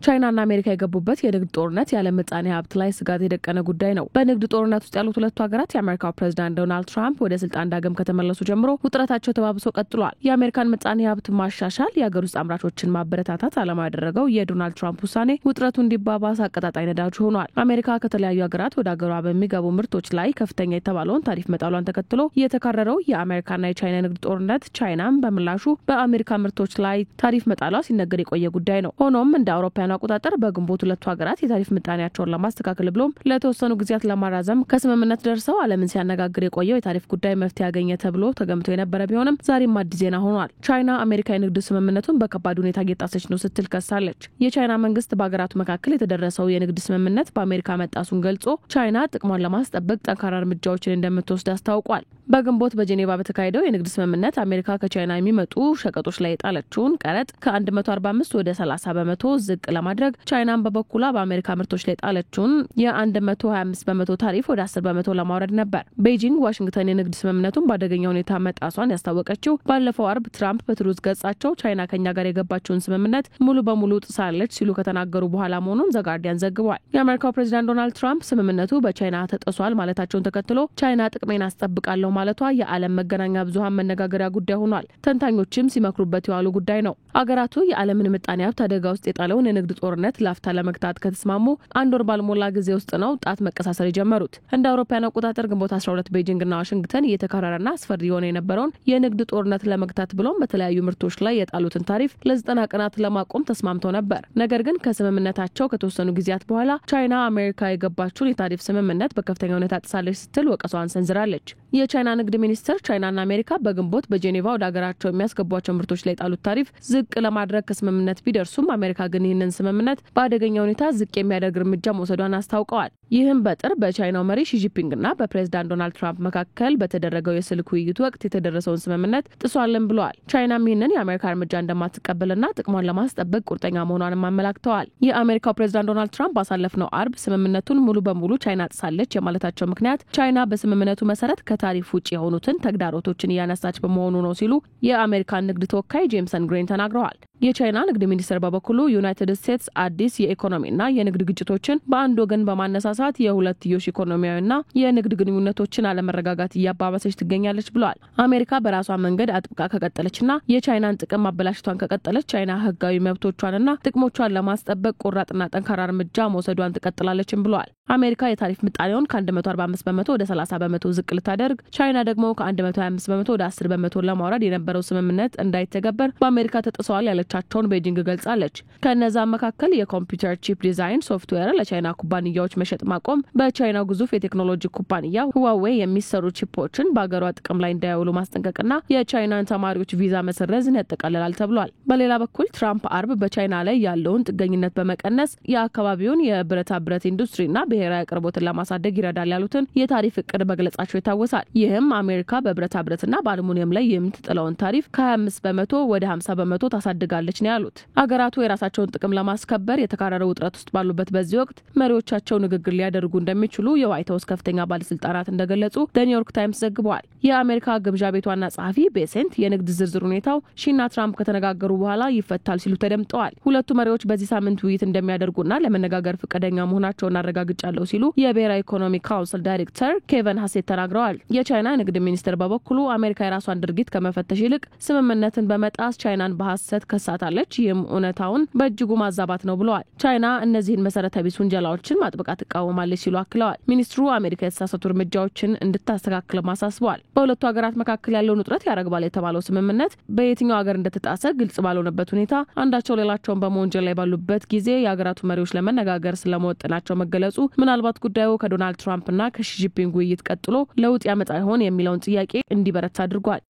ቻይናና አሜሪካ የገቡበት የንግድ ጦርነት የዓለም ምጣኔ ሀብት ላይ ስጋት የደቀነ ጉዳይ ነው። በንግድ ጦርነት ውስጥ ያሉት ሁለቱ ሀገራት የአሜሪካው ፕሬዝዳንት ዶናልድ ትራምፕ ወደ ስልጣን ዳግም ከተመለሱ ጀምሮ ውጥረታቸው ተባብሶ ቀጥሏል። የአሜሪካን ምጣኔ ሀብት ማሻሻል፣ የሀገር ውስጥ አምራቾችን ማበረታታት ዓላማ ያደረገው የዶናልድ ትራምፕ ውሳኔ ውጥረቱ እንዲባባስ አቀጣጣይ ነዳጅ ሆኗል። አሜሪካ ከተለያዩ ሀገራት ወደ ሀገሯ በሚገቡ ምርቶች ላይ ከፍተኛ የተባለውን ታሪፍ መጣሏን ተከትሎ የተካረረው የአሜሪካና የቻይና ንግድ ጦርነት ቻይናም በምላሹ በአሜሪካ ምርቶች ላይ ታሪፍ መጣሏ ሲነገር የቆየ ጉዳይ ነው። ሆኖም እንደ አውሮፓውያኑ አቆጣጠር በግንቦት ሁለቱ ሀገራት የታሪፍ ምጣኔያቸውን ለማስተካከል ብሎም ለተወሰኑ ጊዜያት ለማራዘም ከስምምነት ደርሰው ዓለምን ሲያነጋግር የቆየው የታሪፍ ጉዳይ መፍትሄ ያገኘ ተብሎ ተገምቶ የነበረ ቢሆንም ዛሬም አዲስ ዜና ሆኗል። ቻይና አሜሪካ የንግድ ስምምነቱን በከባድ ሁኔታ እየጣሰች ነው ስትል ከሳለች። የቻይና መንግስት በሀገራቱ መካከል የተደረሰው የንግድ ስምምነት በአሜሪካ መጣሱን ገልጾ ቻይና ጥቅሟን ለማስጠበቅ ጠንካራ እርምጃዎችን እንደምትወስድ አስታውቋል። በግንቦት በጄኔቫ በተካሄደው የንግድ ስምምነት አሜሪካ ከቻይና የሚመጡ ሸቀጦች ላይ የጣለችውን ቀረጥ ከ145 ወደ 30 በመቶ ዝቅ ለማድረግ ቻይናን በበኩሏ በአሜሪካ ምርቶች ላይ የጣለችውን የ125 በመቶ ታሪፍ ወደ 10 በመቶ ለማውረድ ነበር። ቤጂንግ ዋሽንግተን የንግድ ስምምነቱን በአደገኛ ሁኔታ መጣሷን ያስታወቀችው ባለፈው አርብ ትራምፕ በትሩዝ ገጻቸው ቻይና ከኛ ጋር የገባችውን ስምምነት ሙሉ በሙሉ ጥሳለች ሲሉ ከተናገሩ በኋላ መሆኑን ዘጋርዲያን ዘግቧል። የአሜሪካው ፕሬዝዳንት ዶናልድ ትራምፕ ስምምነቱ በቻይና ተጥሷል ማለታቸውን ተከትሎ ቻይና ጥቅሜን አስጠብቃለሁ ማለቷ የዓለም መገናኛ ብዙሃን መነጋገሪያ ጉዳይ ሆኗል። ተንታኞችም ሲመክሩበት የዋሉ ጉዳይ ነው። አገራቱ የዓለምን ምጣኔ ሀብት አደጋ ውስጥ የጣለውን የንግድ ጦርነት ላፍታ ለመግታት ከተስማሙ አንድ ወር ባልሞላ ጊዜ ውስጥ ነው ጣት መቀሳሰር የጀመሩት። እንደ አውሮፓውያን አቆጣጠር ግንቦት 12 ቤጂንግና ዋሽንግተን እየተካረረና አስፈሪ የሆነ የነበረውን የንግድ ጦርነት ለመግታት ብሎም በተለያዩ ምርቶች ላይ የጣሉትን ታሪፍ ለ90 ቀናት ለማቆም ተስማምተው ነበር። ነገር ግን ከስምምነታቸው ከተወሰኑ ጊዜያት በኋላ ቻይና አሜሪካ የገባችውን የታሪፍ ስምምነት በከፍተኛ ሁኔታ ጥሳለች ስትል ወቀሷን ሰንዝራለች። የቻይና ንግድ ሚኒስትር ቻይናና አሜሪካ በግንቦት በጄኔቫ ወደ ሀገራቸው የሚያስገቧቸው ምርቶች ላይ ጣሉት ታሪፍ ዝቅ ለማድረግ ከስምምነት ቢደርሱም አሜሪካ ግን ይህንን ስምምነት በአደገኛ ሁኔታ ዝቅ የሚያደርግ እርምጃ መውሰዷን አስታውቀዋል። ይህም በጥር በቻይናው መሪ ሺጂፒንግና በፕሬዝዳንት ዶናልድ ትራምፕ መካከል በተደረገው የስልክ ውይይት ወቅት የተደረሰውን ስምምነት ጥሷልን ብለዋል። ቻይናም ይህንን የአሜሪካ እርምጃ እንደማትቀበልና ጥቅሟን ለማስጠበቅ ቁርጠኛ መሆኗንም አመላክተዋል። የአሜሪካው ፕሬዝዳንት ዶናልድ ትራምፕ ባሳለፍነው አርብ ስምምነቱን ሙሉ በሙሉ ቻይና ጥሳለች የማለታቸው ምክንያት ቻይና በስምምነቱ መሰረት ከታሪፍ ውጭ የሆኑትን ተግዳሮቶችን እያነሳች በመሆኑ ነው ሲሉ የአሜሪካን ንግድ ተወካይ ጄምሰን ግሬን ተናግረዋል። የቻይና ንግድ ሚኒስትር በበኩሉ ዩናይትድ ስቴትስ አዲስ የኢኮኖሚና የንግድ ግጭቶችን በአንድ ወገን በማነሳሳት የሁለትዮሽ ኢኮኖሚያዊና የንግድ ግንኙነቶችን አለመረጋጋት እያባባሰች ትገኛለች ብለዋል። አሜሪካ በራሷ መንገድ አጥብቃ ከቀጠለችና የቻይናን ጥቅም ማበላሸቷን ከቀጠለች ቻይና ህጋዊ መብቶቿንና ጥቅሞቿን ለማስጠበቅ ቆራጥና ጠንካራ እርምጃ መውሰዷን ትቀጥላለችም ብለዋል። አሜሪካ የታሪፍ ምጣኔውን ከ145 በመቶ ወደ 30 በመቶ ዝቅ ልታደርግ፣ ቻይና ደግሞ ከ125 በመቶ ወደ 10 በመቶ ለማውረድ የነበረው ስምምነት እንዳይተገበር በአሜሪካ ተጥሰዋል ያለቻቸውን ቤጂንግ ገልጻለች። ከነዛም መካከል የኮምፒውተር ቺፕ ዲዛይን ሶፍትዌር ለቻይና ኩባንያዎች መሸጥ ማቆም፣ በቻይናው ግዙፍ የቴክኖሎጂ ኩባንያ ሁዋዌ የሚሰሩ ቺፖችን በአገሯ ጥቅም ላይ እንዳይውሉ ማስጠንቀቅና የቻይናን ተማሪዎች ቪዛ መሰረዝን ያጠቃልላል ተብሏል። በሌላ በኩል ትራምፕ አርብ በቻይና ላይ ያለውን ጥገኝነት በመቀነስ የአካባቢውን የብረታ ብረት ኢንዱስትሪና ብሔራዊ አቅርቦትን ለማሳደግ ይረዳል ያሉትን የታሪፍ እቅድ መግለጻቸው ይታወሳል። ይህም አሜሪካ በብረታ ብረትና በአልሙኒየም ላይ የምትጥለውን ታሪፍ ከ25 በመቶ ወደ 50 በመቶ ታሳድጋለች ነው ያሉት። አገራቱ የራሳቸውን ጥቅም ለማስከበር የተካረረ ውጥረት ውስጥ ባሉበት በዚህ ወቅት መሪዎቻቸው ንግግር ሊያደርጉ እንደሚችሉ የዋይት ሀውስ ከፍተኛ ባለስልጣናት እንደገለጹ ኒውዮርክ ታይምስ ዘግቧል። የአሜሪካ ግምጃ ቤት ዋና ጸሐፊ ቤሴንት የንግድ ዝርዝር ሁኔታው ሺና ትራምፕ ከተነጋገሩ በኋላ ይፈታል ሲሉ ተደምጠዋል። ሁለቱ መሪዎች በዚህ ሳምንት ውይይት እንደሚያደርጉና ለመነጋገር ፈቃደኛ መሆናቸውን አረጋግጫለሁ ሲሉ የብሔራዊ ኢኮኖሚ ካውንስል ዳይሬክተር ኬቨን ሀሴት ተናግረዋል። የቻይና ንግድ ሚኒስትር በበኩሉ አሜሪካ የራሷን ድርጊት ከመፈተሽ ይልቅ ስምምነትን በመጣስ ቻይናን በሐሰት ከሳታለች፣ ይህም እውነታውን በእጅጉ ማዛባት ነው ብለዋል። ቻይና እነዚህን መሰረተ ቢስ ውንጀላዎችን ማጥብቃ ትቃወማለች ሲሉ አክለዋል። ሚኒስትሩ አሜሪካ የተሳሳቱ እርምጃዎችን እንድታስተካክል ማሳስበዋል። በሁለቱ ሀገራት መካከል ያለውን ውጥረት ያረግባል የተባለው ስምምነት በየትኛው ሀገር እንደተጣሰ ግልጽ ባልሆነበት ሁኔታ አንዳቸው ሌላቸውን በመወንጀል ላይ ባሉበት ጊዜ የሀገራቱ መሪዎች ለመነጋገር ስለመወጠናቸው መገለጹ ምናልባት ጉዳዩ ከዶናልድ ትራምፕና ከሺጂፒንግ ውይይት ቀጥሎ ለውጥ ያመጣ ይሆን የሚለውን ጥያቄ እንዲበረታ አድርጓል።